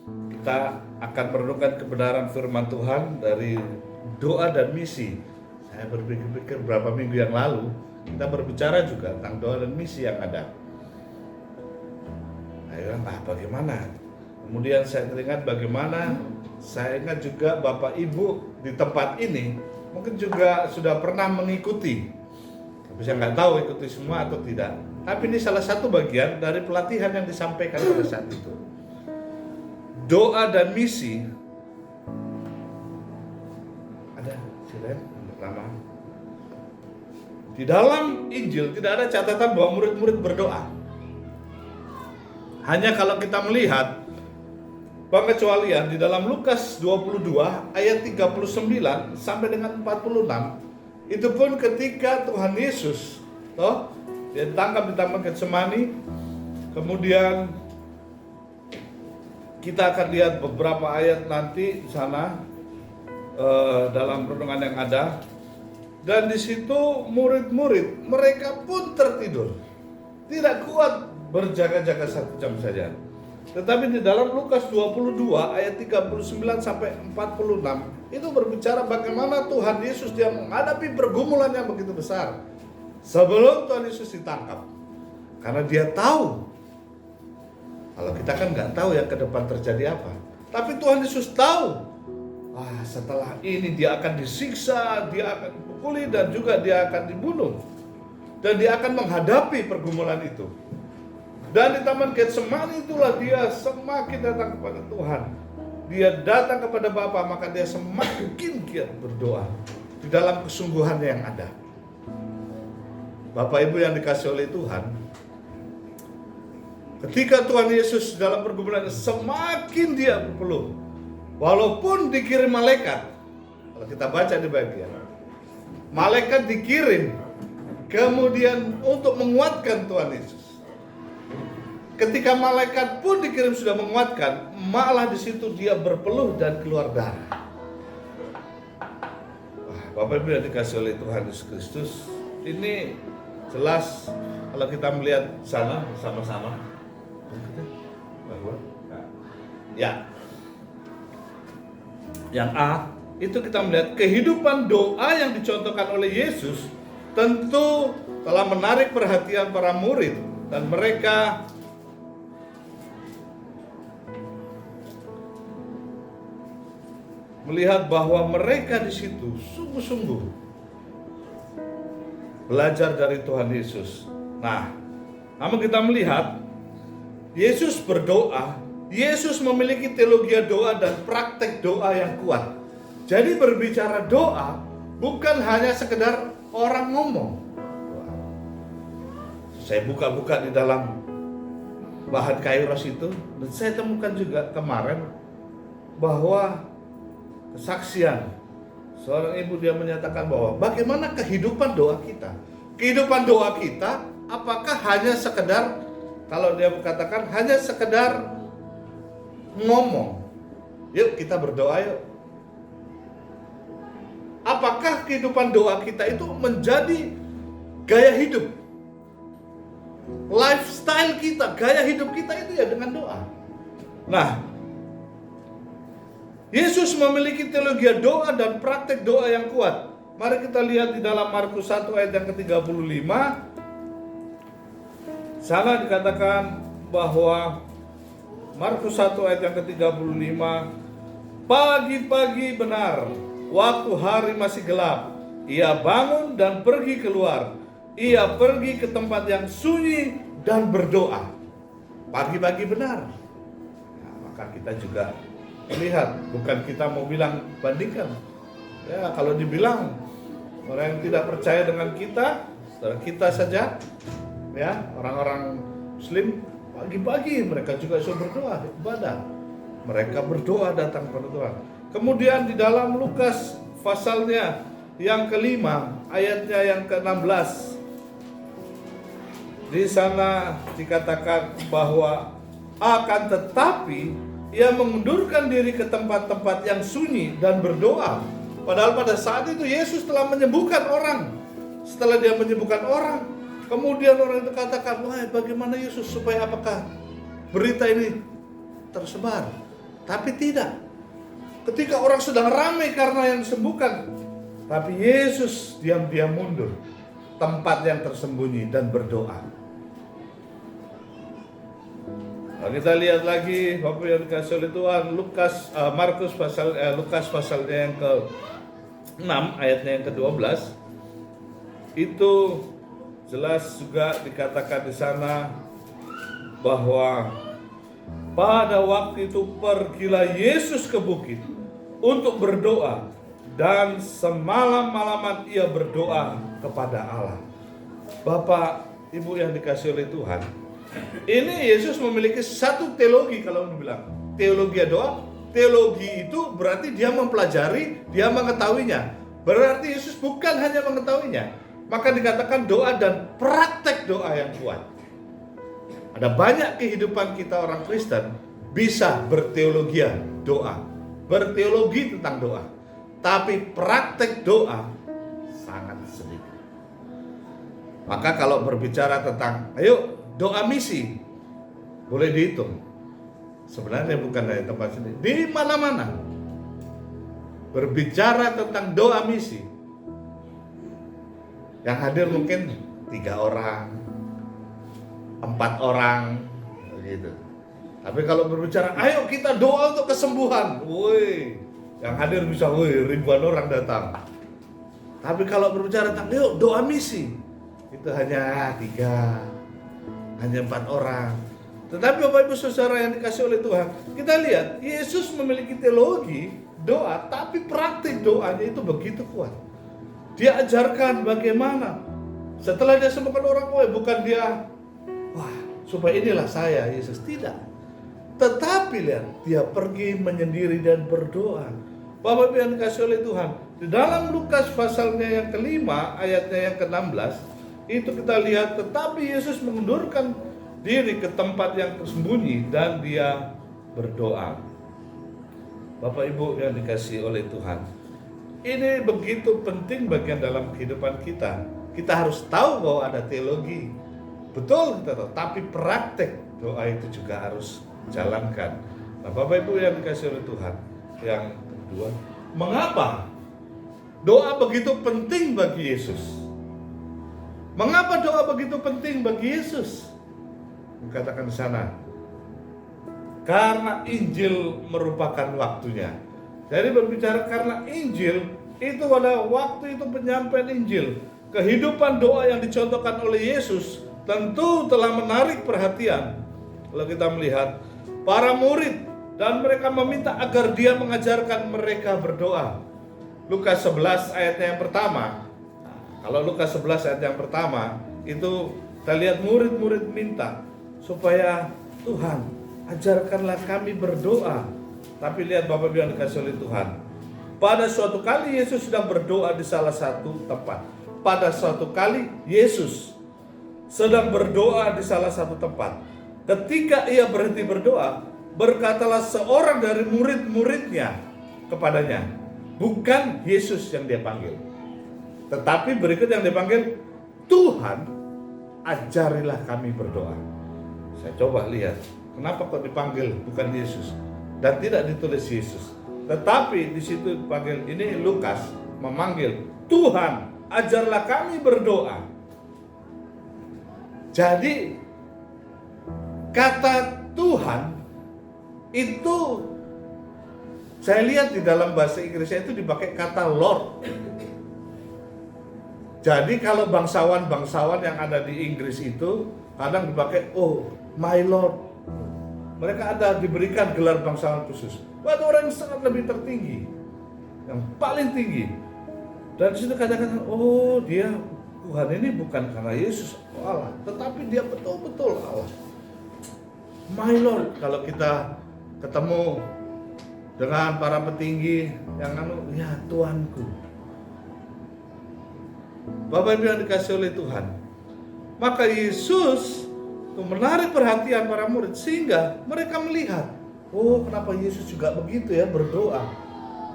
Kita akan merenungkan kebenaran firman Tuhan dari doa dan misi. Saya berpikir beberapa minggu yang lalu kita berbicara juga tentang doa dan misi yang ada. Saya bilang, bagaimana? Kemudian saya teringat bagaimana, saya ingat juga Bapak Ibu di tempat ini mungkin juga sudah pernah mengikuti. Tapi saya nggak tahu ikuti semua atau tidak. Tapi ini salah satu bagian dari pelatihan yang disampaikan pada saat itu. Doa dan misi. Ada silakan pertama. Di dalam Injil tidak ada catatan bahwa murid-murid berdoa. Hanya kalau kita melihat pengecualian di dalam Lukas 22 ayat 39 sampai dengan 46, itu pun ketika Tuhan Yesus dia ditangkap di Taman Getsemani, kemudian kita akan lihat beberapa ayat nanti di sana dalam renungan yang ada, dan di situ murid-murid mereka pun tertidur, tidak kuat berjaga-jaga 1 jam saja. Tetapi di dalam Lukas 22 ayat 39 sampai 46 itu berbicara bagaimana Tuhan Yesus dia menghadapi pergumulan yang begitu besar sebelum Tuhan Yesus ditangkap. Karena dia tahu. Kalau kita kan nggak tahu yang ke depan terjadi apa. Tapi Tuhan Yesus tahu. Setelah ini dia akan disiksa, dia akan dipukuli, dan juga dia akan dibunuh. Dan dia akan menghadapi pergumulan itu. Dan di Taman Getsemani itulah dia semakin datang kepada Tuhan. Dia datang kepada Bapa, maka dia semakin giat berdoa di dalam kesungguhannya yang ada. Bapak Ibu yang dikasih oleh Tuhan, ketika Tuhan Yesus dalam pergumulan semakin dia berpeluh, walaupun dikirim malaikat, kalau kita baca di bagian, malaikat dikirim kemudian untuk menguatkan Tuhan Yesus. Ketika malaikat pun dikirim sudah menguatkan, malah di situ dia berpeluh dan keluar darah. Bapak Ibu yang dikasih oleh Tuhan Yesus Kristus, ini jelas kalau kita melihat sana sama-sama. Ya. Yang A, itu kita melihat kehidupan doa yang dicontohkan oleh Yesus tentu telah menarik perhatian para murid, dan mereka melihat bahwa mereka di situ sungguh-sungguh belajar dari Tuhan Yesus. Namun kita melihat Yesus berdoa, Yesus memiliki teologi doa dan praktek doa yang kuat. Jadi berbicara doa bukan hanya sekedar orang ngomong. Saya buka-buka di dalam bahan Kairos itu, dan saya temukan juga kemarin bahwa kesaksian seorang ibu, dia menyatakan bahwa bagaimana kehidupan doa kita. Kehidupan doa kita apakah hanya sekedar, kalau dia katakan hanya sekedar ngomong, yuk kita berdoa yuk. Apakah kehidupan doa kita itu menjadi gaya hidup, lifestyle kita, gaya hidup kita itu ya dengan doa. Yesus memiliki teologi doa dan praktek doa yang kuat. Mari kita lihat di dalam Markus 1 ayat yang ke-35. Sana dikatakan bahwa Markus 1 ayat yang ke-35, pagi-pagi benar, waktu hari masih gelap, ia bangun dan pergi keluar. Ia pergi ke tempat yang sunyi dan berdoa. Pagi-pagi benar. Maka kita juga lihat, bukan kita mau bilang bandingkan. Ya, kalau dibilang orang yang tidak percaya dengan kita saja, ya, orang-orang Muslim pagi-pagi mereka juga sudah berdoa, ibadah. Mereka berdoa datang kepada Tuhan. Kemudian di dalam Lukas pasalnya yang kelima, ayatnya yang ke-16. Di sana dikatakan bahwa akan tetapi ia mengundurkan diri ke tempat-tempat yang sunyi dan berdoa. Padahal pada saat itu Yesus telah menyembuhkan orang. Setelah dia menyembuhkan orang, kemudian orang itu katakan, wah, bagaimana Yesus, supaya apakah berita ini tersebar? Tapi tidak. Ketika orang sedang ramai karena yang disembuhkan, tapi Yesus diam-diam mundur tempat yang tersembunyi dan berdoa. Nah, kita lihat lagi Bapak yang dikasih oleh Tuhan, Lukas pasalnya yang ke-6 ayatnya yang ke-12. Itu jelas juga dikatakan di sana bahwa pada waktu itu pergilah Yesus ke bukit untuk berdoa, dan semalam-malaman ia berdoa kepada Allah. Bapak, Ibu yang dikasih oleh Tuhan, ini Yesus memiliki satu teologi. Kalau dibilang teologi doa, teologi itu berarti dia mempelajari, dia mengetahuinya. Berarti Yesus bukan hanya mengetahuinya, maka dikatakan doa dan praktek doa yang kuat. Ada banyak kehidupan kita orang Kristen bisa berteologi doa, berteologi tentang doa, tapi praktek doa sangat sedikit. Maka kalau berbicara tentang ayo doa misi, boleh dihitung. Sebenarnya bukan dari tempat sini, di mana-mana berbicara tentang doa misi, yang hadir mungkin 3 orang, 4 orang, begitu. Tapi kalau berbicara, ayo kita doa untuk kesembuhan, woi, yang hadir bisa, ribuan orang datang. Tapi kalau berbicara tentang, yuk doa misi, itu hanya 3, hanya 4 orang. Tetapi Bapak Ibu Saudara yang dikasih oleh Tuhan, kita lihat Yesus memiliki teologi doa, tapi praktik doanya itu begitu kuat. Dia ajarkan bagaimana setelah dia sembuhkan orang, bukan dia, supaya inilah saya Yesus, tidak. Tetapi lihat, dia pergi menyendiri dan berdoa. Bapak Ibu yang dikasih oleh Tuhan, di dalam Lukas pasalnya yang ke-5 ayatnya yang ke-16, itu kita lihat, tetapi Yesus mengundurkan diri ke tempat yang tersembunyi dan dia berdoa. Bapak Ibu yang dikasih oleh Tuhan, ini begitu penting bagian dalam kehidupan kita. Kita harus tahu bahwa ada teologi, betul kita tahu, tapi praktek doa itu juga harus jalankan. Nah, Bapak Ibu yang dikasih oleh Tuhan, yang kedua, mengapa doa begitu penting bagi Yesus? Mengapa doa begitu penting bagi Yesus? Dikatakan di sana, karena Injil merupakan waktunya. Jadi berbicara karena Injil, itu pada waktu itu penyampaian Injil, kehidupan doa yang dicontohkan oleh Yesus tentu telah menarik perhatian. Kalau kita melihat para murid dan mereka meminta agar dia mengajarkan mereka berdoa. Lukas 11 ayatnya yang pertama. Kalau Lukas 11 ayat yang pertama, itu kita lihat murid-murid minta supaya Tuhan ajarkanlah kami berdoa. Tapi lihat Bapak Ibu yang dikasih oleh Tuhan, pada suatu kali Yesus sedang berdoa di salah satu tempat. Pada suatu kali Yesus sedang berdoa di salah satu tempat. Ketika ia berhenti berdoa, berkatalah seorang dari murid-muridnya kepadanya. Bukan Yesus yang dia panggil, tetapi berikut yang dipanggil, Tuhan, ajarilah kami berdoa. Saya coba lihat, kenapa kok dipanggil bukan Yesus dan tidak ditulis Yesus, tetapi di situ dipanggil. Ini Lukas memanggil, Tuhan, ajarlah kami berdoa. Jadi kata Tuhan itu, saya lihat di dalam bahasa Inggrisnya itu dipakai kata Lord. Jadi kalau bangsawan-bangsawan yang ada di Inggris itu kadang dipakai, my Lord. Mereka ada diberikan gelar bangsawan khusus. Buat orang yang sangat lebih tertinggi, yang paling tinggi. Dan disitu katakan, dia Tuhan ini bukan karena Yesus Allah, tetapi dia betul-betul Allah. My Lord. Kalau kita ketemu dengan para petinggi yang ya Tuanku. Bapak Ibu yang dikasih oleh Tuhan, maka Yesus itu menarik perhatian para murid sehingga mereka melihat, kenapa Yesus juga begitu ya berdoa.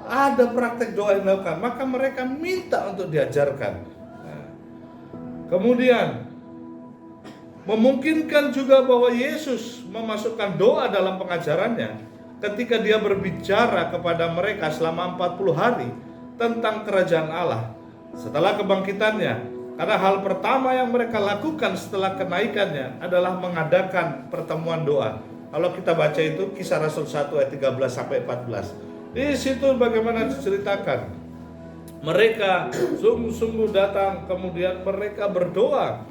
Ada praktek doa yang dilakukan, maka mereka minta untuk diajarkan. Kemudian memungkinkan juga bahwa Yesus memasukkan doa dalam pengajarannya, ketika dia berbicara kepada mereka selama 40 hari tentang kerajaan Allah setelah kebangkitannya. Karena hal pertama yang mereka lakukan setelah kenaikannya adalah mengadakan pertemuan doa. Kalau kita baca itu Kisah Rasul 1 ayat 13 sampai 14. Di situ bagaimana diceritakan mereka sungguh-sungguh datang, kemudian mereka berdoa.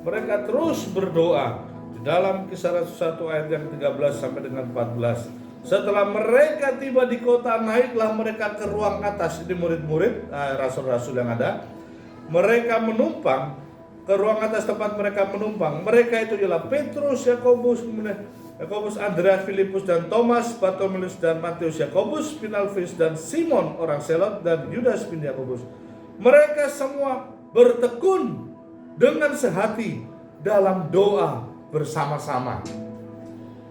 Mereka terus berdoa. Di dalam Kisah Rasul 1 ayat yang 13 sampai dengan 14. Setelah mereka tiba di kota, naiklah mereka ke ruang atas. Ini murid-murid, rasul-rasul yang ada. Mereka menumpang ke ruang atas tempat mereka menumpang. Mereka itu ialah Petrus, Yakobus, Andreas, Filipus dan Thomas, Bartolomeus dan Matius, Yakobus bin Alfeus dan Simon orang Selot dan Yudas bin Yakobus. Mereka semua bertekun dengan sehati dalam doa bersama-sama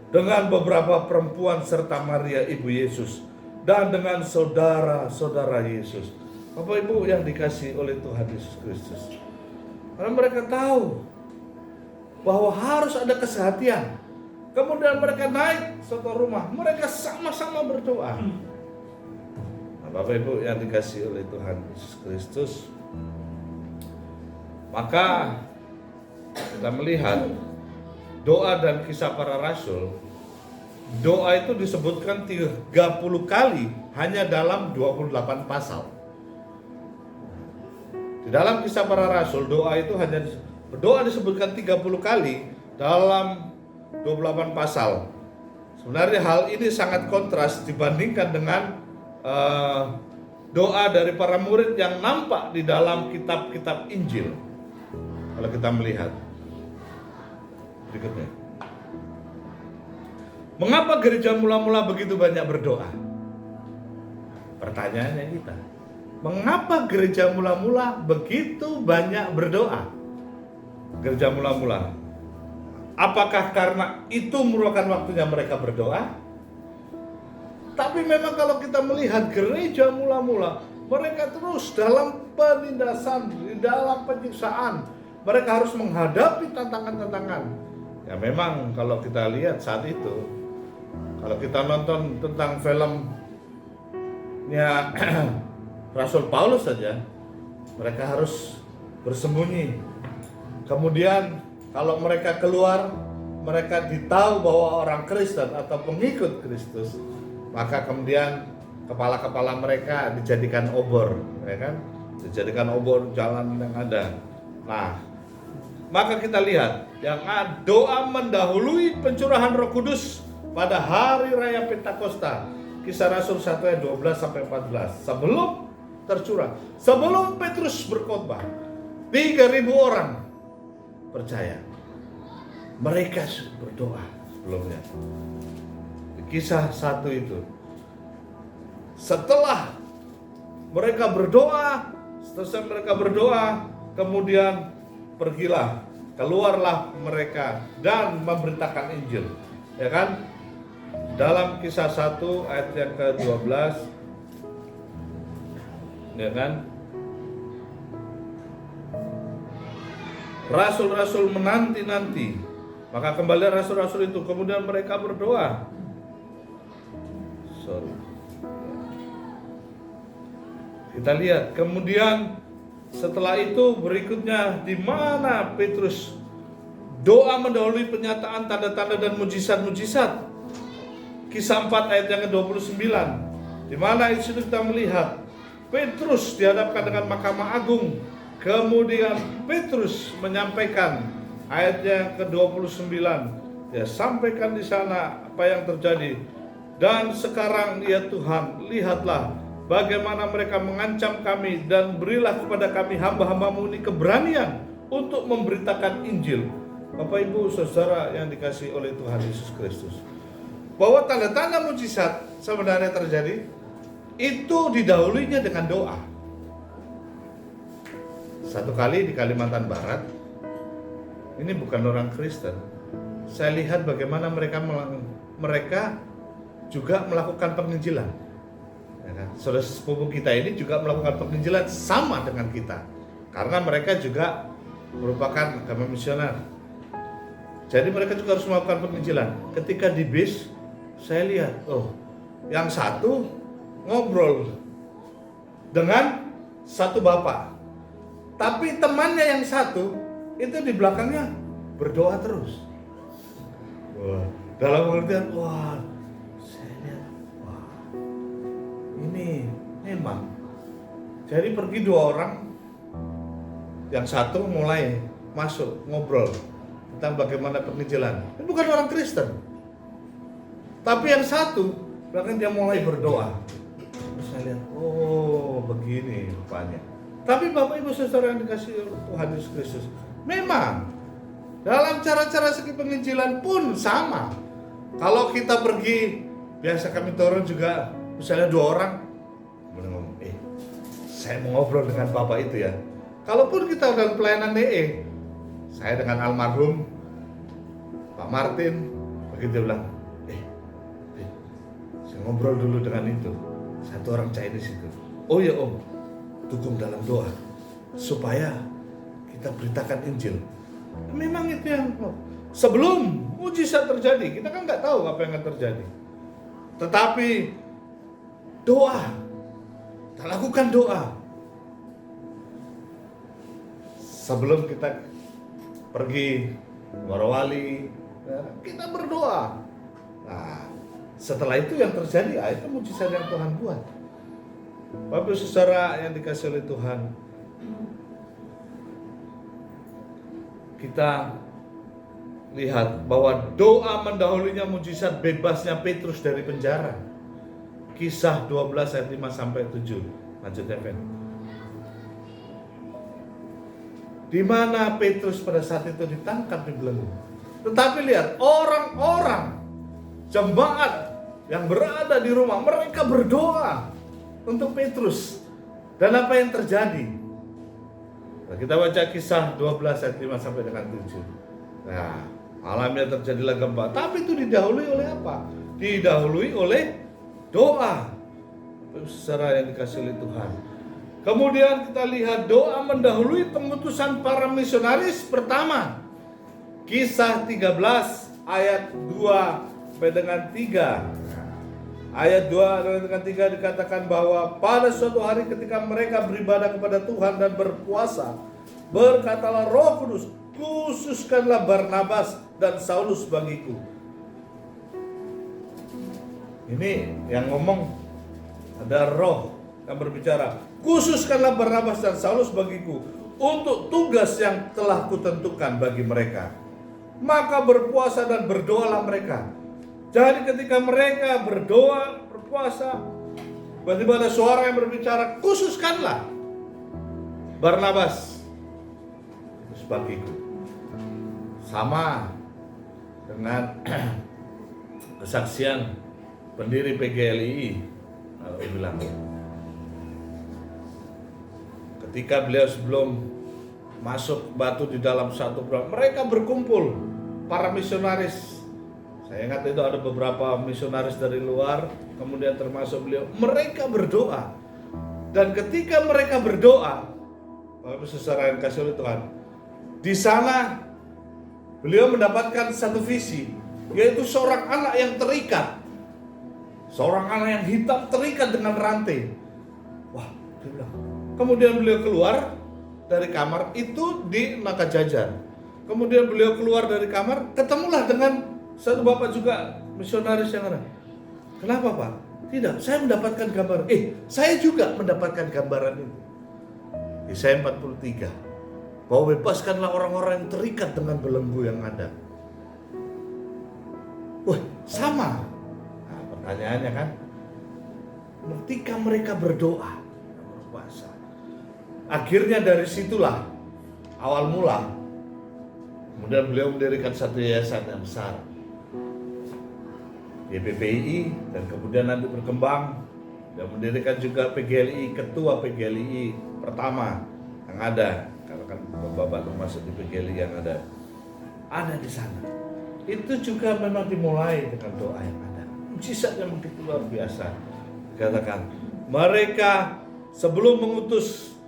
dengan beberapa perempuan serta Maria ibu Yesus dan dengan saudara-saudara Yesus. Bapak Ibu yang dikasihi oleh Tuhan Yesus Kristus. Karena mereka tahu bahwa harus ada kesehatian. Kemudian mereka naik satu rumah, mereka sama-sama berdoa. Nah, Bapak Ibu yang dikasihi oleh Tuhan Yesus Kristus, maka kita melihat doa dan Kisah Para Rasul. Doa itu disebutkan 30 kali hanya dalam 28 pasal. Di dalam Kisah Para Rasul, doa disebutkan 30 kali dalam 28 pasal. Sebenarnya hal ini sangat kontras dibandingkan dengan doa dari para murid yang nampak di dalam kitab-kitab Injil. Kalau kita melihat berikutnya, mengapa gereja mula-mula begitu banyak berdoa? Pertanyaannya kita, mengapa gereja mula-mula begitu banyak berdoa? Gereja mula-mula, apakah karena itu merupakan waktunya mereka berdoa? Tapi memang kalau kita melihat gereja mula-mula, mereka terus dalam penindasan, di dalam penyiksaan. Mereka harus menghadapi tantangan-tantangan. Ya memang kalau kita lihat saat itu, kalau kita nonton tentang filmnya Rasul Paulus saja, mereka harus bersembunyi. Kemudian kalau mereka keluar, mereka ditahu bahwa orang Kristen atau pengikut Kristus, maka kemudian kepala-kepala mereka dijadikan obor, ya kan? Dijadikan obor jalan yang ada. Nah, maka kita lihat yang doa mendahului pencurahan Roh Kudus pada hari raya Pentakosta. Kisah Rasul 1 ayat 12 sampai 14. Sebelum tercurah, sebelum Petrus berkhotbah, 3.000 orang percaya. Mereka berdoa sebelumnya. Kisah 1 itu. Setelah mereka berdoa, kemudian keluarlah mereka dan memberitakan Injil. Ya kan? Dalam Kisah 1 ayat yang ke-12, ya kan? Rasul-rasul menanti-nanti. Maka kembali rasul-rasul itu, kemudian mereka berdoa. Kita lihat, kemudian setelah itu berikutnya di mana Petrus doa mendahului penyataan tanda-tanda dan mujizat-mujizat. Kisah 4 ayat yang ke-29. Di mana di situ kita melihat Petrus dihadapkan dengan Mahkamah Agung. Kemudian Petrus menyampaikan ayat yang ke-29. Dia sampaikan di sana apa yang terjadi. Dan sekarang ya Tuhan, lihatlah bagaimana mereka mengancam kami, dan berilah kepada kami hamba-hambamu ini keberanian untuk memberitakan Injil. Bapak Ibu Saudara yang dikasihi oleh Tuhan Yesus Kristus, bahwa tanda-tanda mujizat sebenarnya terjadi itu didahulinya dengan doa. Satu kali di Kalimantan Barat, ini bukan orang Kristen, saya lihat bagaimana mereka juga melakukan penginjilan. Ya kan? Saudara sepupu kita ini juga melakukan penginjilan sama dengan kita, karena mereka juga merupakan agama misioner. Jadi mereka juga harus melakukan penginjilan. Ketika di bis, saya lihat, yang satu ngobrol dengan satu bapak. Tapi temannya yang satu itu di belakangnya berdoa terus. Wah, dalam pengertian, wah, saya lihat, wah, ini memang. Jadi pergi dua orang, yang satu mulai masuk ngobrol tentang bagaimana penginjilan. Ini bukan orang Kristen, tapi yang satu bahkan dia mulai berdoa. Terus saya lihat, oh begini rupanya. Tapi Bapak Ibu Saudara yang dikasihi Tuhan Yesus Kristus, memang dalam cara-cara segi penginjilan pun sama. Kalau kita pergi, biasa kami turun juga, misalnya dua orang, kemudian ngomong, saya mau ngobrol dengan Bapak itu ya. Kalaupun kita dalam pelayanan DE, saya dengan almarhum Pak Martin, begitu bilang, saya ngobrol dulu dengan itu, satu orang Chinese itu. Oh ya Om, dukung dalam doa supaya kita beritakan Injil. Memang itu yang sebelum mujizat terjadi, kita kan nggak tahu apa yang akan terjadi. Tetapi doa, kita lakukan doa sebelum kita pergi warawali, kita berdoa. Nah, setelah itu yang terjadi, itu mujizat yang Tuhan buat. Bapak Saudara yang dikasihi oleh Tuhan, kita lihat bahwa doa mendahulunya mujizat bebasnya Petrus dari penjara. Kisah 12 ayat 5 sampai 7. Lanjutnya, Fen. Di mana Petrus pada saat itu ditangkap di belenggu. Tetapi lihat, orang-orang jemaat yang berada di rumah, mereka berdoa untuk Petrus. Dan apa yang terjadi? Nah, kita baca Kisah 12 ayat 5 sampai dengan 7. Nah, malamnya terjadilah gempa. Tapi itu didahului oleh apa? Didahului oleh doa. Saudara yang dikasihi oleh Tuhan. Kemudian kita lihat doa mendahului pengutusan para misionaris pertama. Kisah 13 ayat 2 sampai dengan 3. Ayat 2 dengan 3 dikatakan bahwa pada suatu hari ketika mereka beribadah kepada Tuhan dan berpuasa, berkatalah Roh Kudus, khususkanlah Barnabas dan Saulus bagiku. Ini yang ngomong ada Roh yang berbicara, khususkanlah Barnabas dan Saulus bagiku untuk tugas yang telah kutentukan bagi mereka. Maka berpuasa dan berdoalah mereka. Jadi ketika mereka berdoa, berpuasa, tiba-tiba ada suara yang berbicara, khususkanlah Barnabas bagiku. Sama dengan kesaksian pendiri PGLII, lalu bilang, ketika beliau sebelum masuk batu di dalam satu bulan, mereka berkumpul, para misionaris. Saya ingat itu ada beberapa misionaris dari luar, kemudian termasuk beliau. Mereka berdoa. Dan ketika mereka berdoa, Bapak Saudara yang kasih oleh Tuhan, di sana beliau mendapatkan satu visi, yaitu seorang anak yang terikat. Seorang anak yang hitam terikat dengan rantai. Wah, dia bilang. Kemudian beliau keluar dari kamar, itu di Nakajajar. Kemudian beliau keluar dari kamar, ketemulah dengan satu bapak juga misionaris yang ada. Kenapa Pak? Tidak, saya mendapatkan gambar. Saya juga mendapatkan gambaran itu. Yesaya 43. Bahwa bebaskanlah orang-orang yang terikat dengan belenggu yang ada. Wah, sama. Nah, pertanyaannya kan, ketika mereka berdoa, berpuasa, akhirnya dari situlah awal mula. Kemudian beliau mendirikan satu yayasan yang besar, YPPI, dan kemudian nanti berkembang dan mendirikan juga PGLI, ketua PGLI pertama yang ada, karena kan Bapak termasuk di PGLI yang ada di sana. Itu juga memang dimulai dengan doa yang ada. Mujizat yang begitu luar biasa. Dikatakan mereka sebelum mengutus,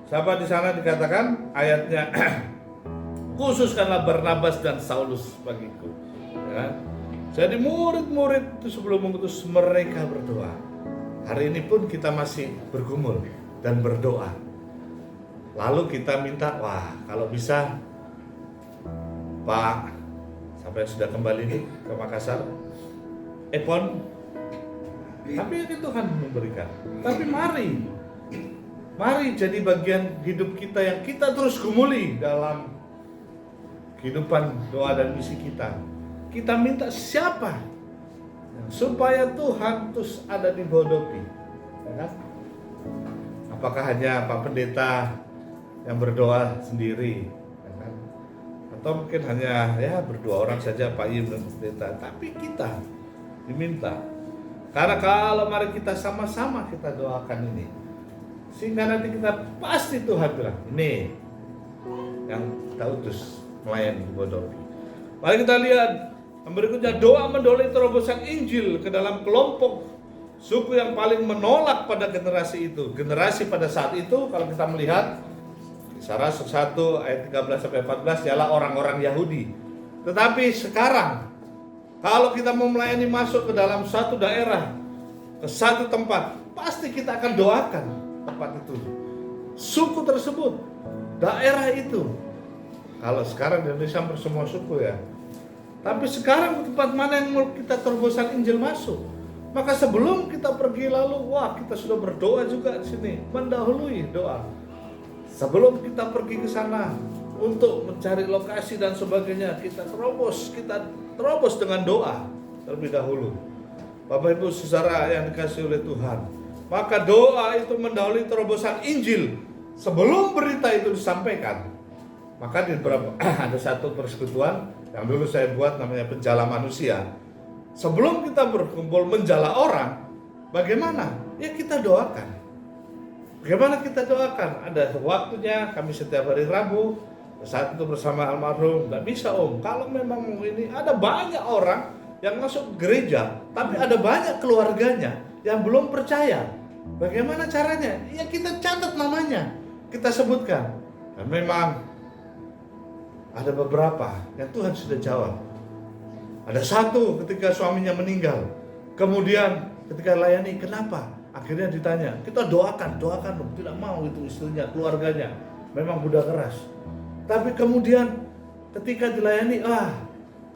siapa di sana dikatakan ayatnya, khususkanlah Barnabas dan Saulus bagiku. Ya. Jadi murid-murid itu sebelum mengutus mereka berdoa. Hari ini pun kita masih bergumul dan berdoa. Lalu kita minta, kalau bisa Pak, sampai sudah kembali nih ke Makassar, Epon, tapi itu Tuhan memberikan. Tapi mari jadi bagian hidup kita yang kita terus gumuli dalam kehidupan doa dan misi kita. Kita minta siapa supaya Tuhan terus ada di Bodopi, ya kan? Apakah hanya Pak Pendeta yang berdoa sendiri, ya kan? Atau mungkin hanya berdua orang saja, Pak Yim dan Pendeta, tapi kita diminta. Karena kalau mari kita sama-sama kita doakan ini, sehingga nanti kita pasti Tuhan bilang, ini yang kita utus melayani di Bodopi. Mari kita lihat yang berikutnya, doa mendolai terobosan Injil ke dalam kelompok suku yang paling menolak pada generasi itu. Generasi pada saat itu kalau kita melihat Kisah Rasul 1 ayat 13-14 ialah orang-orang Yahudi. Tetapi sekarang kalau kita mau melayani masuk ke dalam satu daerah, ke satu tempat, pasti kita akan doakan tempat itu, suku tersebut, daerah itu. Kalau sekarang di Indonesia semua suku ya. Tapi sekarang tempat mana yang mau kita terobosan Injil masuk? Maka sebelum kita pergi lalu, kita sudah berdoa juga di sini, mendahului doa. Sebelum kita pergi ke sana untuk mencari lokasi dan sebagainya, kita terobos dengan doa terlebih dahulu. Bapak Ibu Saudara yang dikasihi oleh Tuhan, maka doa itu mendahului terobosan Injil sebelum berita itu disampaikan. Maka di beberapa ada satu persekutuan yang dulu saya buat namanya Penjala Manusia. Sebelum kita berkumpul menjala orang, bagaimana? Ya kita doakan. Bagaimana kita doakan? Ada waktunya, kami setiap hari Rabu, saat itu bersama almarhum. Nggak bisa kalau memang ini ada banyak orang yang masuk gereja, tapi ada banyak keluarganya yang belum percaya. Bagaimana caranya? Ya kita catat namanya, kita sebutkan. Dan memang ada beberapa yang Tuhan sudah jawab. Ada satu ketika suaminya meninggal, kemudian ketika layani, kenapa? Akhirnya ditanya, kita doakan, tidak mau itu istrinya, keluarganya, memang budak keras. Tapi kemudian ketika dilayani,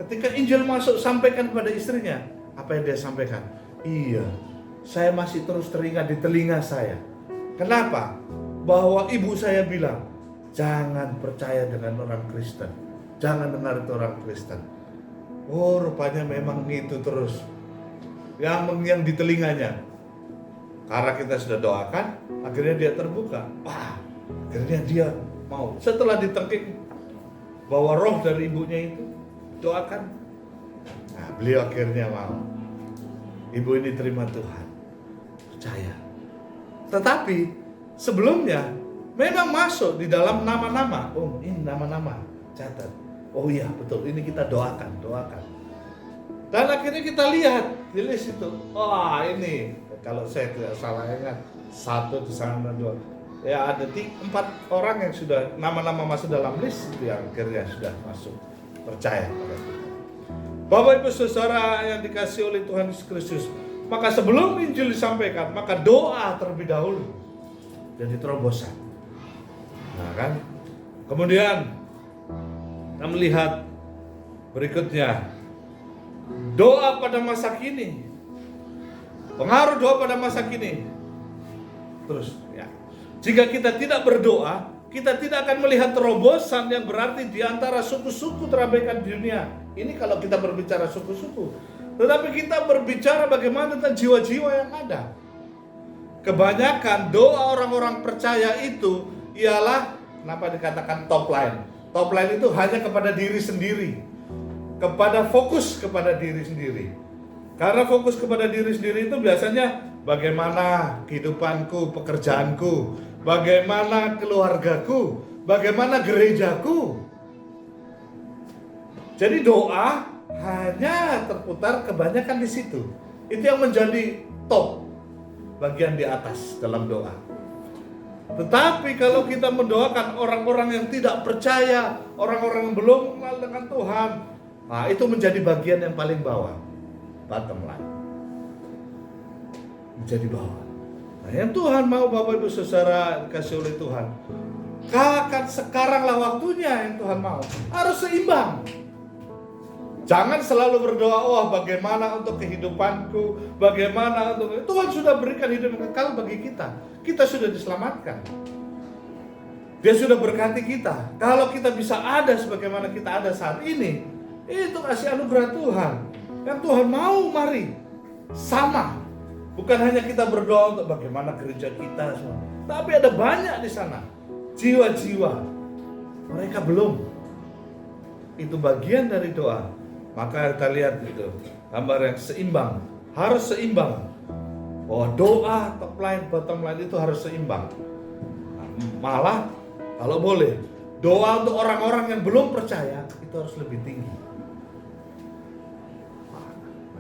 ketika Injil masuk sampaikan kepada istrinya, apa yang dia sampaikan? Iya, saya masih terus teringat di telinga saya. Kenapa? Bahwa ibu saya bilang, jangan percaya dengan orang Kristen, jangan dengar itu orang Kristen. Rupanya memang itu terus yang di telinganya. Karena kita sudah doakan, akhirnya dia terbuka. Akhirnya dia mau. Setelah ditengking bahwa roh dari ibunya itu doakan, beliau akhirnya mau. Ibu ini terima Tuhan, percaya. Tetapi sebelumnya memang masuk di dalam nama-nama. Ini nama-nama, catat. Iya betul, ini kita doakan. Dan akhirnya kita lihat di list itu. Ini kalau saya tidak salah ingat, 1 di sana 2. Ya ada 4 orang yang sudah nama-nama masuk dalam list itu yang akhirnya sudah masuk percaya pada Tuhan. Bapak Ibu Saudara yang dikasihi oleh Tuhan Yesus Kristus, maka sebelum Injil disampaikan, maka doa terlebih dahulu jadi terobosan. Kan? Kemudian kita melihat berikutnya, doa pada masa kini. Pengaruh doa pada masa kini. Terus jika kita tidak berdoa, kita tidak akan melihat terobosan yang berarti di antara suku-suku terabaikan di dunia. Ini kalau kita berbicara suku-suku. Tetapi kita berbicara bagaimana tentang jiwa-jiwa yang ada. Kebanyakan doa orang-orang percaya itu ialah, kenapa dikatakan top line? Top line itu hanya kepada diri sendiri. Fokus kepada diri sendiri. Karena fokus kepada diri sendiri itu biasanya bagaimana kehidupanku, pekerjaanku, bagaimana keluargaku, bagaimana gerejaku. Jadi doa hanya terputar kebanyakan di situ. Itu yang menjadi top, bagian di atas dalam doa. Tetapi kalau kita mendoakan orang-orang yang tidak percaya, orang-orang yang belum kenal dengan Tuhan, Nah, itu menjadi bagian yang paling bawah, bottom line. Menjadi bawah. Nah, yang Tuhan mau Bapak Ibu Saudara dikasih oleh Tuhan, kan sekaranglah waktunya yang Tuhan mau. Harus seimbang. Jangan selalu berdoa, oh bagaimana untuk kehidupanku, bagaimana untuk... Tuhan sudah berikan hidup yang kekal bagi kita. Kita sudah diselamatkan. Dia sudah berkati kita. Kalau kita bisa ada sebagaimana kita ada saat ini, itu kasih anugerah Tuhan. Yang Tuhan mau, mari sama. Bukan hanya kita berdoa untuk bagaimana gereja kita semua, tapi ada banyak di sana jiwa-jiwa mereka belum. Itu bagian dari doa. Maka kita lihat itu gambar yang seimbang, harus seimbang. Bahwa doa top line, bottom line itu harus seimbang. Nah, malah kalau boleh doa untuk orang-orang yang belum percaya itu harus lebih tinggi. Nah,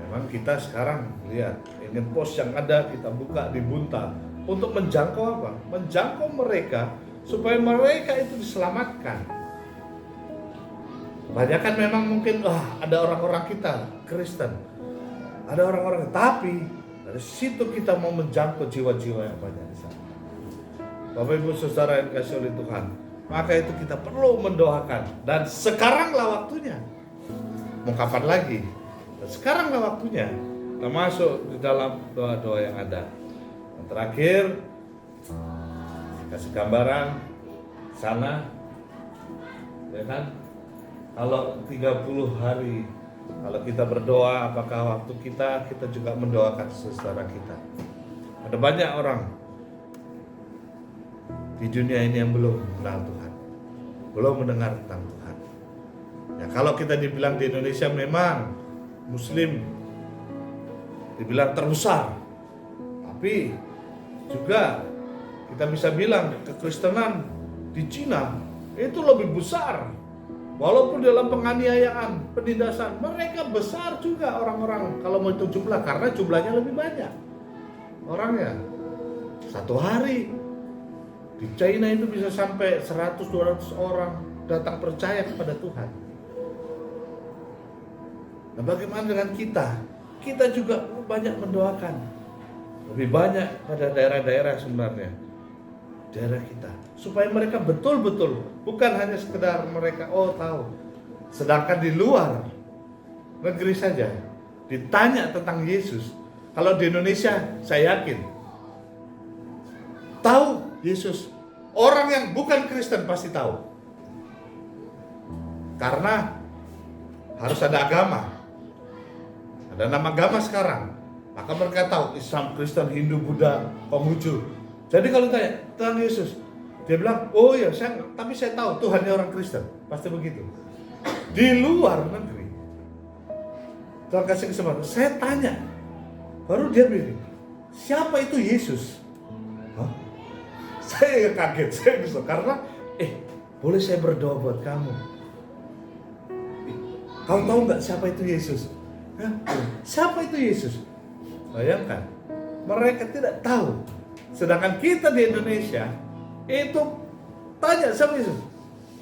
memang kita sekarang lihat ingin pos yang ada kita buka di Bunta untuk menjangkau apa? Menjangkau mereka supaya mereka itu diselamatkan. Banyak kan memang mungkin ada orang-orang kita Kristen, ada orang-orang, tapi dari situ kita mau menjangkau jiwa-jiwa yang banyak di sana. Bapak Ibu Saudara yang dikasihi oleh Tuhan, maka itu kita perlu mendoakan. Dan sekaranglah waktunya. Mau kapan lagi? Dan sekaranglah waktunya. Kita masuk di dalam doa-doa yang ada. Yang terakhir, kasih gambaran sana, ya kan? Kalau 30 hari, kalau kita berdoa, apakah waktu kita juga mendoakan saudara kita. Ada banyak orang di dunia ini yang belum mengenal Tuhan, belum mendengar tentang Tuhan. Ya, kalau kita dibilang di Indonesia memang Muslim dibilang terbesar, tapi juga kita bisa bilang kekristenan di Cina itu lebih besar. Walaupun dalam penganiayaan, penindasan, mereka besar juga orang-orang kalau mau hitung jumlah, karena jumlahnya lebih banyak orangnya. Satu hari di China itu bisa sampai 100-200 orang datang percaya kepada Tuhan. Nah, bagaimana dengan kita? Kita juga banyak mendoakan. Lebih banyak pada daerah-daerah sebenarnya. Daerah kita, supaya mereka betul-betul, bukan hanya sekedar mereka tahu. Sedangkan di luar negeri saja ditanya tentang Yesus. Kalau di Indonesia saya yakin tahu Yesus. Orang yang bukan Kristen pasti tahu. Karena harus ada agama. Ada nama agama sekarang. Maka mereka tahu Islam, Kristen, Hindu, Buddha, Konghucu. Jadi kalau tanya tentang Yesus, dia bilang, oh ya, tapi saya tahu Tuhannya orang Kristen. Pasti begitu. Di luar negeri, Tuhan kasih kesempatan, saya tanya, baru dia bilang, siapa itu Yesus? Hah? Saya kaget, saya bisa, karena boleh saya berdoa buat kamu? Kau tahu nggak siapa itu Yesus? Hah? Siapa itu Yesus? Bayangkan, mereka tidak tahu. Sedangkan kita di Indonesia itu tanya siapa Yesus?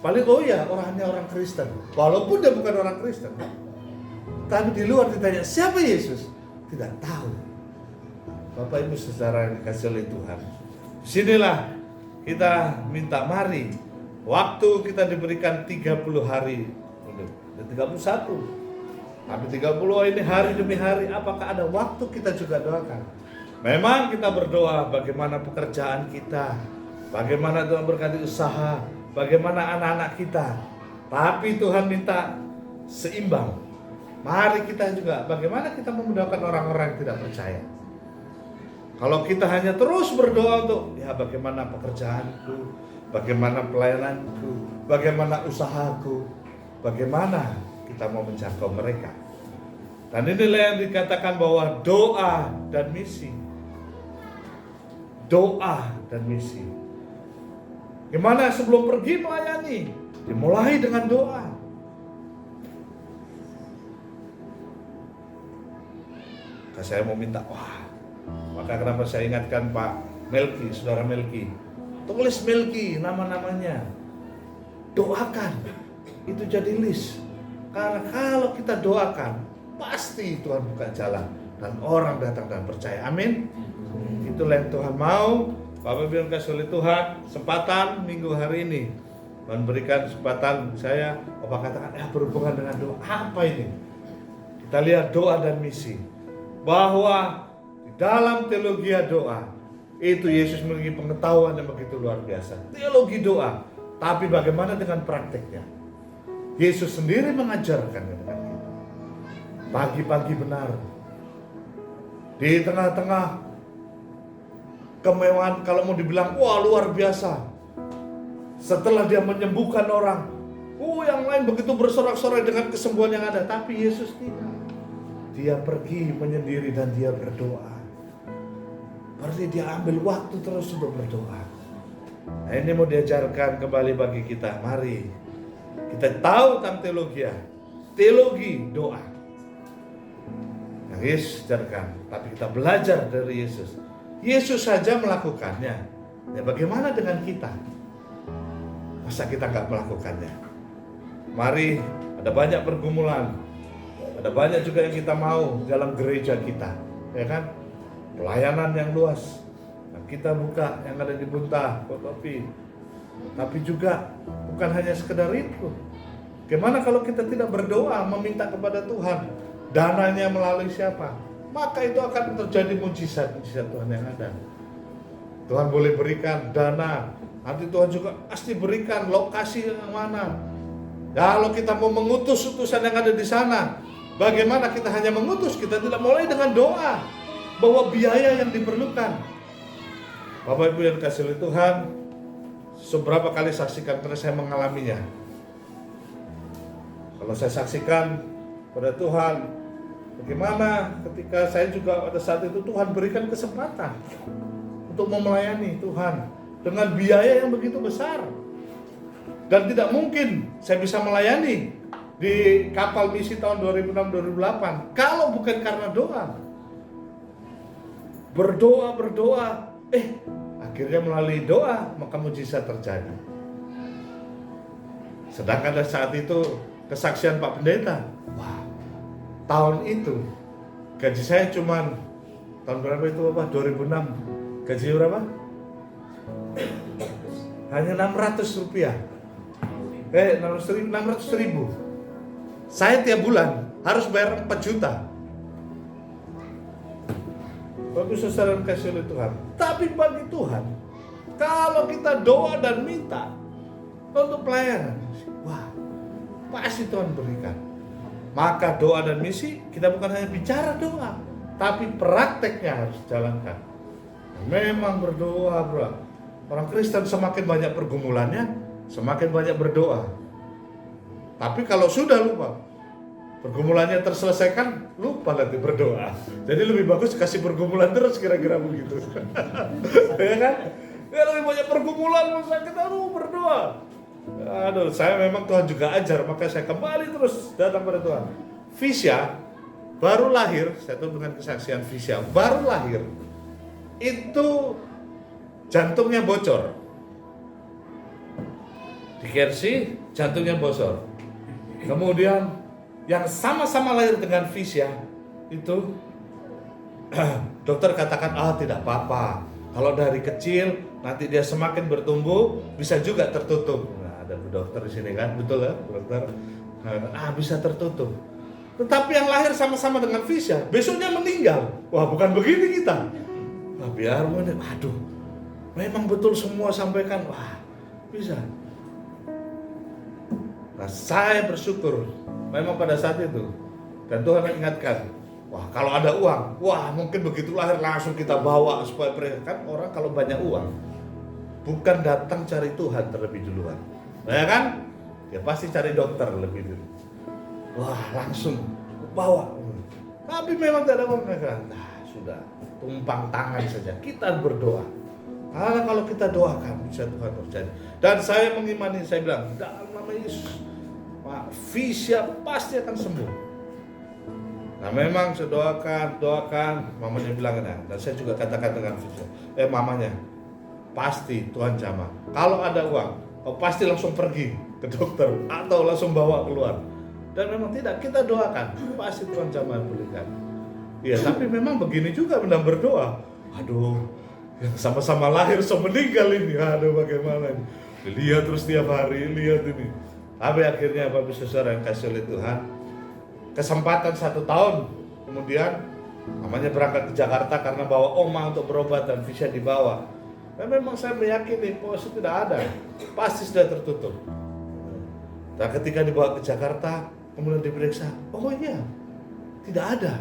Paling orangnya orang Kristen. Walaupun dia bukan orang Kristen, tapi di luar ditanya siapa Yesus? Tidak tahu. Bapak Ibu Saudara yang dikasih oleh Tuhan, sinilah kita minta, mari waktu kita diberikan 30 hari, 31, tapi 30 ini hari demi hari. Apakah ada waktu kita juga doakan? Memang kita berdoa bagaimana pekerjaan kita, bagaimana Tuhan berkati usaha, bagaimana anak-anak kita. Tapi Tuhan minta seimbang. Mari kita juga bagaimana kita mendoakan orang-orang yang tidak percaya. Kalau kita hanya terus berdoa untuk bagaimana pekerjaanku, bagaimana pelayananku, bagaimana usahaku, bagaimana kita mau menjangkau mereka. Dan inilah yang dikatakan bahwa doa dan misi. Doa dan misi. Gimana sebelum pergi melayani? Dimulai dengan doa. Saya mau minta, maka kenapa saya ingatkan Pak Melki, Saudara Melki. Tulis Melki nama-namanya. Doakan. Itu jadi list. Karena kalau kita doakan, pasti Tuhan buka jalan dan orang datang dan percaya. Amin. Itulah yang Tuhan mau. Bapak Ibu yang kasih oleh Tuhan, kesempatan minggu hari ini memberikan kesempatan saya, Bapak katakan, berhubungan dengan doa. Apa ini? Kita lihat doa dan misi. Bahwa di dalam teologi doa, itu Yesus memiliki pengetahuan yang begitu luar biasa. Teologi doa, tapi bagaimana dengan prakteknya? Yesus sendiri mengajarkan dengan kita. Pagi-pagi benar. Di tengah-tengah kemewahan, kalau mau dibilang, wah luar biasa. Setelah dia menyembuhkan orang, yang lain begitu bersorak-sorai dengan kesembuhan yang ada. Tapi Yesus tidak. Dia pergi menyendiri dan dia berdoa. Berarti dia ambil waktu terus untuk berdoa. Nah, ini mau diajarkan kembali bagi kita. Mari kita tahu tentang teologi doa yang Yesus ajarkan. Tapi kita belajar dari Yesus. Yesus saja melakukannya. Ya, bagaimana dengan kita? Masa kita nggak melakukannya? Mari, ada banyak pergumulan, ada banyak juga yang kita mau dalam gereja kita, ya kan? Pelayanan yang luas, nah, kita buka yang ada di Buntah, Kotopi. Tapi juga bukan hanya sekedar itu. Bagaimana kalau kita tidak berdoa, meminta kepada Tuhan, dananya melalui siapa? Maka itu akan terjadi mujizat-mujizat Tuhan yang ada. Tuhan boleh berikan dana, nanti Tuhan juga pasti berikan lokasi yang mana. Kalau kita mau mengutus utusan yang ada di sana, bagaimana kita hanya mengutus, kita tidak mulai dengan doa bahwa biaya yang diperlukan. Bapak Ibu yang dikasihi oleh Tuhan, seberapa kali saksikan karena saya mengalaminya. Kalau saya saksikan pada Tuhan, bagaimana ketika saya juga pada saat itu Tuhan berikan kesempatan untuk melayani Tuhan dengan biaya yang begitu besar. Dan tidak mungkin saya bisa melayani di kapal misi tahun 2006-2008 kalau bukan karena doa. Berdoa, akhirnya melalui doa maka mujizat terjadi. Sedangkan pada saat itu kesaksian Pak Pendeta, tahun itu gaji saya cuman tahun berapa itu Bapak? 2006. Gaji berapa? Hanya 600 rupiah. 600 ribu. Saya tiap bulan harus bayar 4 juta. Bagus saudara kasih oleh Tuhan. Tapi bagi Tuhan, kalau kita doa dan minta untuk pelayanan, pasti Tuhan berikan. Maka doa dan misi, kita bukan hanya bicara doa, tapi prakteknya harus jalankan. Memang berdoa, bro. Orang Kristen semakin banyak pergumulannya, semakin banyak berdoa. Tapi kalau sudah lupa, pergumulannya terselesaikan, lupa nanti berdoa. Jadi lebih bagus kasih pergumulan terus, kira-kira begitu. Ya kan? Ya lebih banyak pergumulan, masa kita berdoa. Saya memang Tuhan juga ajar, maka saya kembali terus datang pada Tuhan. Visya baru lahir, saya tahu dengan kesaksian Visya baru lahir, itu jantungnya bocor. Di KRC jantungnya bocor. Kemudian yang sama-sama lahir dengan Visya itu dokter katakan tidak apa-apa. Kalau dari kecil nanti dia semakin bertumbuh bisa juga tertutup. Nah, ada dokter di sini kan, betul ya, dokter. Bisa tertutup. Tetapi yang lahir sama-sama dengan Visya, besoknya meninggal. Wah, bukan begini kita. Biar memang betul semua sampaikan. Bisa. Nah, saya bersyukur memang pada saat itu. Dan Tuhan ingatkan, kalau ada uang, mungkin begitu lahir langsung kita bawa supaya kan orang kalau banyak uang bukan datang cari Tuhan terlebih duluan. Ya kan? Dia pasti cari dokter lebih dulu. Langsung bawa. Tapi memang tidak ada uang. Sudah, tumpang tangan saja. Kita berdoa. Karena kalau kita doakan bisa Tuhan terjadi. Dan saya mengimani, saya bilang dalam nama Yesus, Visya pasti akan sembuh. Nah memang saya doakan, mamanya bilang dan saya juga katakan dengan Visya, mamanya, pasti Tuhan jamah. Kalau ada uang, pasti langsung pergi ke dokter atau langsung bawa keluar. Dan memang tidak, kita doakan, pasti Tuhan jamah pulihkan. Ya, tapi memang begini juga dalam berdoa. Aduh, yang sama-sama lahir so meninggal ini, aduh bagaimana ini. Lihat terus tiap hari, lihat ini. Tapi akhirnya Bapak Saudara yang kasih oleh Tuhan, kesempatan 1 tahun, kemudian namanya berangkat ke Jakarta karena bawa oma untuk berobat dan visa dibawa. Dan memang saya meyakini bahwa itu tidak ada, pasti sudah tertutup. Dan ketika dibawa ke Jakarta, kemudian diperiksa, oh iya, tidak ada.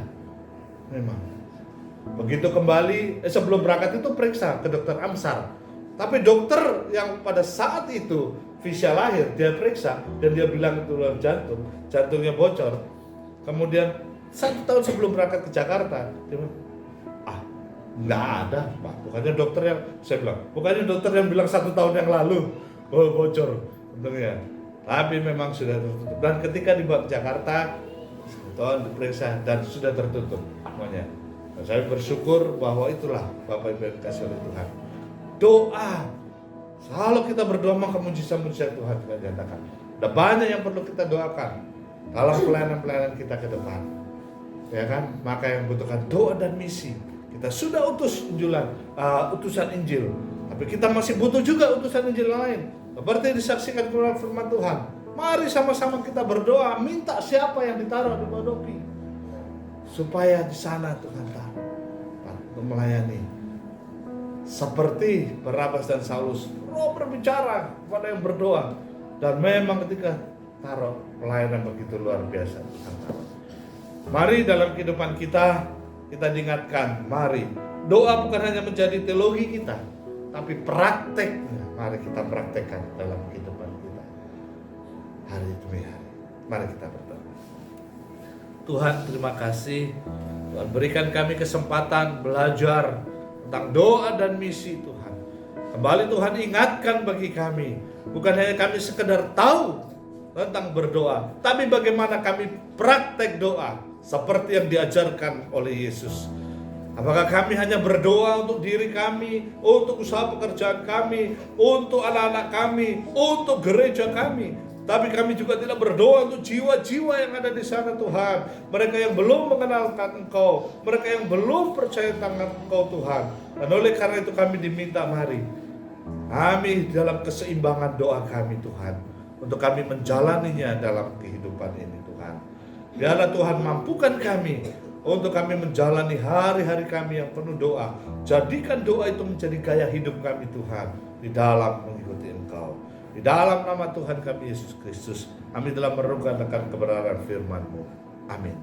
Memang. Begitu kembali, sebelum berangkat itu periksa ke dokter Amsar. Tapi dokter yang pada saat itu visa lahir, dia periksa dan dia bilang itu jantung, jantungnya bocor. Kemudian 1 tahun sebelum berangkat ke Jakarta, dia bilang, nggak ada Pak, bukannya dokter yang, saya bilang, bukannya dokter yang bilang 1 tahun yang lalu bocor untungnya, tapi memang sudah tertutup. Dan ketika dibawa ke Jakarta, 1 tahun diperiksa dan sudah tertutup semuanya. Dan saya bersyukur bahwa itulah Bapak Ibu yang dikasih oleh Tuhan. Doa, kalau kita berdoa maka mujizat-mujizat Tuhan kita nyatakan. Ada banyak yang perlu kita doakan dalam pelayanan-pelayanan kita ke depan, ya kan? Maka yang butuhkan doa dan misi. Kita sudah utus utusan Injil, tapi kita masih butuh juga utusan Injil lain. Seperti disaksikan firman Tuhan. Mari sama-sama kita berdoa, minta siapa yang ditaruh di Bodoki, supaya di sana Tuhan taruh untuk melayani. Seperti Barnabas dan Saulus, Roh berbicara kepada yang berdoa, dan memang ketika taruh pelayanan begitu luar biasa Tuhan taruh. Mari dalam kehidupan kita diingatkan, mari doa bukan hanya menjadi teologi kita, tapi prakteknya mari kita praktekkan dalam kehidupan kita hari demi hari. Mari kita berdoa. Tuhan, terima kasih Tuhan berikan kami kesempatan belajar tentang doa dan misi Tuhan. Kembali Tuhan ingatkan bagi kami, bukan hanya kami sekedar tahu tentang berdoa, tapi bagaimana kami praktek doa seperti yang diajarkan oleh Yesus. Apakah kami hanya berdoa untuk diri kami, untuk usaha pekerjaan kami, untuk anak-anak kami, untuk gereja kami, tapi kami juga tidak berdoa untuk jiwa-jiwa yang ada di sana Tuhan. Mereka yang belum mengenalkan Engkau, mereka yang belum percaya tentang Engkau Tuhan. Dan oleh karena itu kami diminta, mari kami dalam keseimbangan doa kami Tuhan, untuk kami menjalaninya dalam kehidupan ini Tuhan. Biarlah Tuhan mampukan kami untuk kami menjalani hari-hari kami yang penuh doa. Jadikan doa itu menjadi gaya hidup kami Tuhan, di dalam mengikuti Engkau. Di dalam nama Tuhan kami Yesus Kristus, kami telah merenungkan akan kebenaran firman-Mu. Amin.